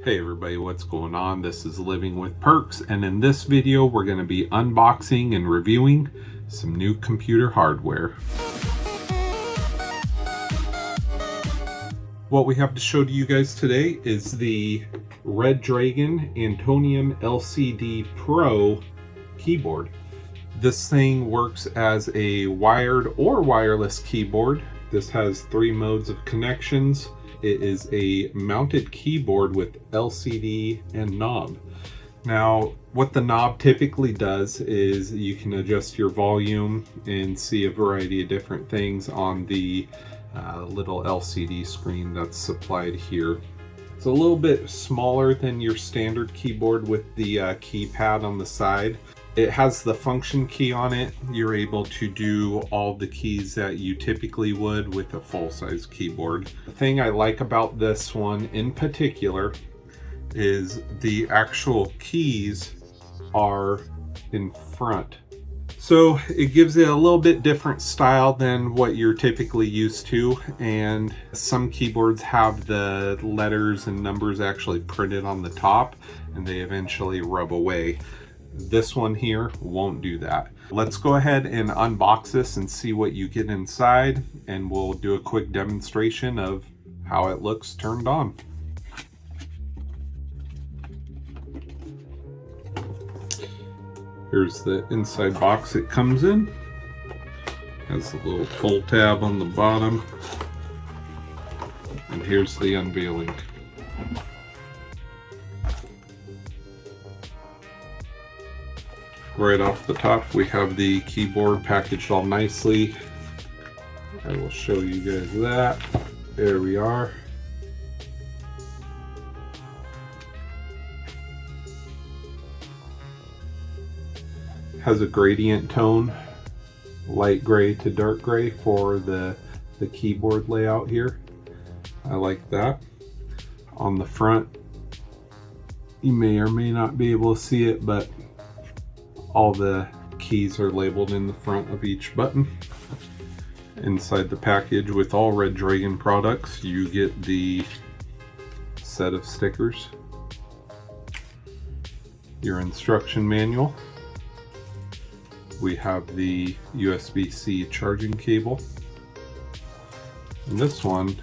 Hey everybody, what's going on? This is Living with Perks, and in this video we're going to be unboxing and reviewing some new computer hardware. What we have to show to you guys today is the Redragon ANTONIUM LCD Pro keyboard. This thing works as a wired or wireless keyboard. This has 3 modes of connections. It is a mounted keyboard with LCD and knob. Now, what the knob typically does is you can adjust your volume and see a variety of different things on the little LCD screen that's supplied here. It's a little bit smaller than your standard keyboard with the keypad on the side. It has the function key on it. You're able to do all the keys that you typically would with a full-size keyboard. The thing I like about this one in particular is the actual keys are in front. So it gives it a little bit different style than what you're typically used to, and some keyboards have the letters and numbers actually printed on the top and they eventually rub away. This one here won't do that. Let's go ahead and unbox this and see what you get inside, and we'll do a quick demonstration of how it looks turned on. Here's the inside box it comes in. Has a little pull tab on the bottom, and here's the unveiling. Right off the top, we have the keyboard packaged all nicely. I will show you guys that. There we are. Has a gradient tone, light gray to dark gray for the keyboard layout here. I like that. On the front, you may or may not be able to see it, but all the keys are labeled in the front of each button. Inside the package with all Redragon products, you get the set of stickers, your instruction manual. We have the USB-C charging cable. And this one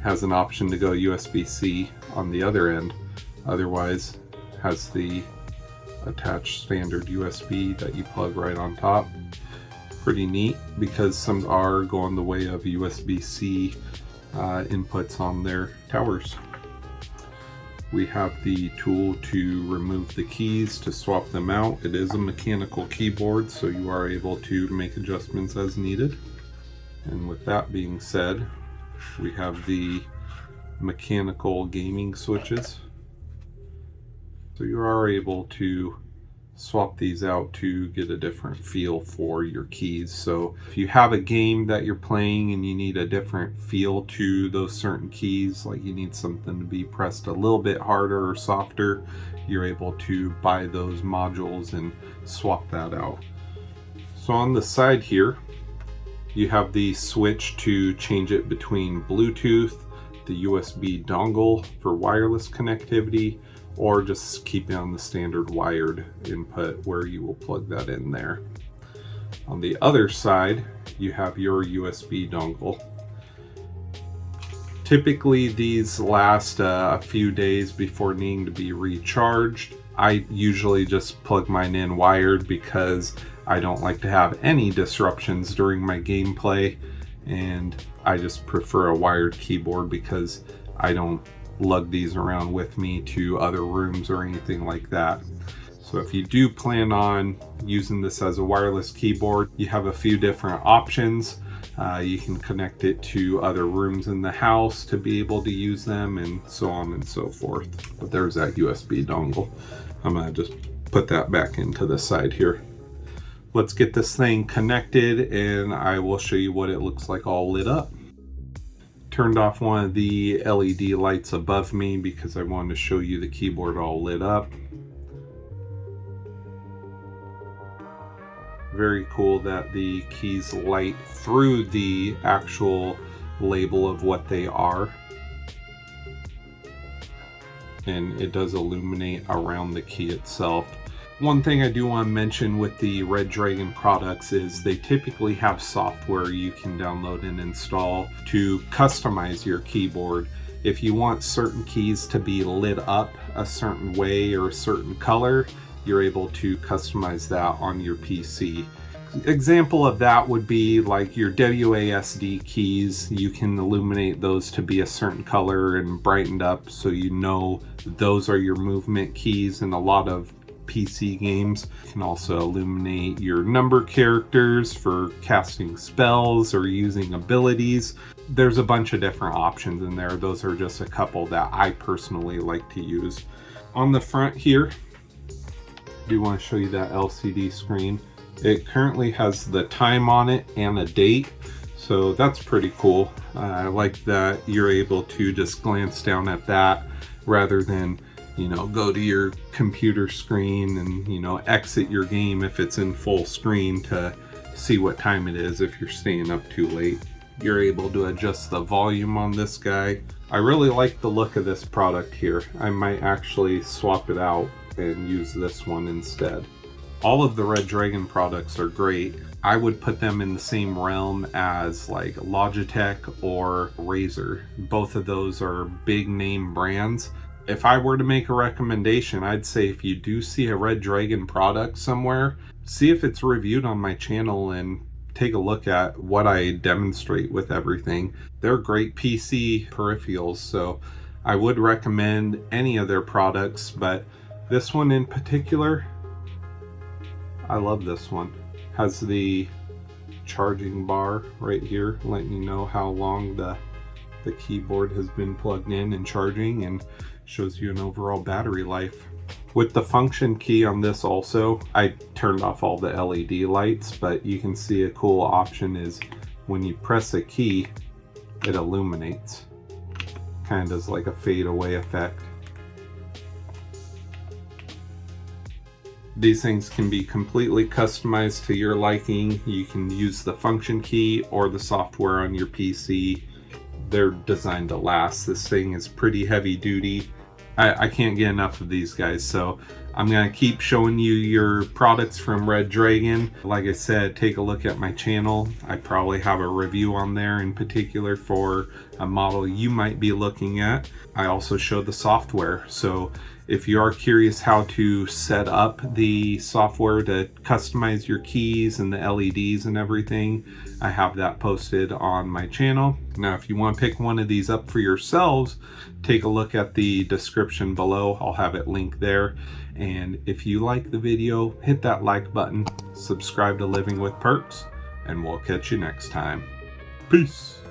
has an option to go USB-C on the other end. Otherwise, has the attached standard USB that you plug right on top. Pretty neat, because some are going the way of USB-C inputs on their towers. We have the tool to remove the keys to swap them out. It is a mechanical keyboard, so you are able to make adjustments as needed. And with that being said, we have the mechanical gaming switches. So you are able to swap these out to get a different feel for your keys. So if you have a game that you're playing and you need a different feel to those certain keys, like you need something to be pressed a little bit harder or softer, you're able to buy those modules and swap that out. So on the side here, you have the switch to change it between Bluetooth, the USB dongle for wireless connectivity, or just keep it on the standard wired input where you will plug that in there. On the other side, you have your USB dongle. Typically these last a few days before needing to be recharged. I usually just plug mine in wired because I don't like to have any disruptions during my gameplay, and I just prefer a wired keyboard because I don't lug these around with me to other rooms or anything like that. So if you do plan on using this as a wireless keyboard, you have a few different options. You can connect it to other rooms in the house to be able to use them, and so on and so forth. But there's that USB dongle. I'm gonna just put that back into the side here. Let's get this thing connected and I will show you what it looks like all lit up. Turned off one of the LED lights above me because I wanted to show you the keyboard all lit up. Very cool that the keys light through the actual label of what they are. and it does illuminate around the key itself. One thing I do want to mention with the Redragon products is they typically have software you can download and install to customize your keyboard. If you want certain keys to be lit up a certain way or a certain color, you're able to customize that on your PC. Example of that would be like your WASD keys. You can illuminate those to be a certain color and brightened up so you know those are your movement keys. In a lot of PC games, you can also illuminate your number characters for casting spells or using abilities. There's a bunch of different options in there. Those are just a couple that I personally like to use. On the front here, I do want to show you that LCD screen. It currently has the time on it and a date, so that's pretty cool. I like that you're able to just glance down at that rather than, you know, go to your computer screen and, you know, exit your game if it's in full screen to see what time it is if you're staying up too late. You're able to adjust the volume on this guy. I really like the look of this product here. I might actually swap it out and use this one instead. All of the Redragon products are great. I would put them in the same realm as like Logitech or Razer. Both of those are big name brands. If I were to make a recommendation, I'd say if you do see a Redragon product somewhere, see if it's reviewed on my channel and take a look at what I demonstrate with everything. They're great PC peripherals, so I would recommend any of their products, but this one in particular, I love this one. Has the charging bar right here letting you know how long the keyboard has been plugged in and charging, and shows you an overall battery life. With the function key on this also, I turned off all the LED lights, but you can see a cool option is when you press a key, it illuminates. Kind of does like a fade away effect. These things can be completely customized to your liking. You can use the function key or the software on your PC. They're designed to last. This thing is pretty heavy duty. I can't get enough of these guys, so I'm gonna keep showing you your products from Redragon. Like I said, take a look at my channel. I probably have a review on there in particular for a model you might be looking at. I also show the software, so if you are curious how to set up the software to customize your keys and the LEDs and everything, I have that posted on my channel. Now, if you want to pick one of these up for yourselves, take a look at the description below. I'll have it linked there. And if you like the video, hit that like button, subscribe to Living with Perks, and we'll catch you next time. Peace.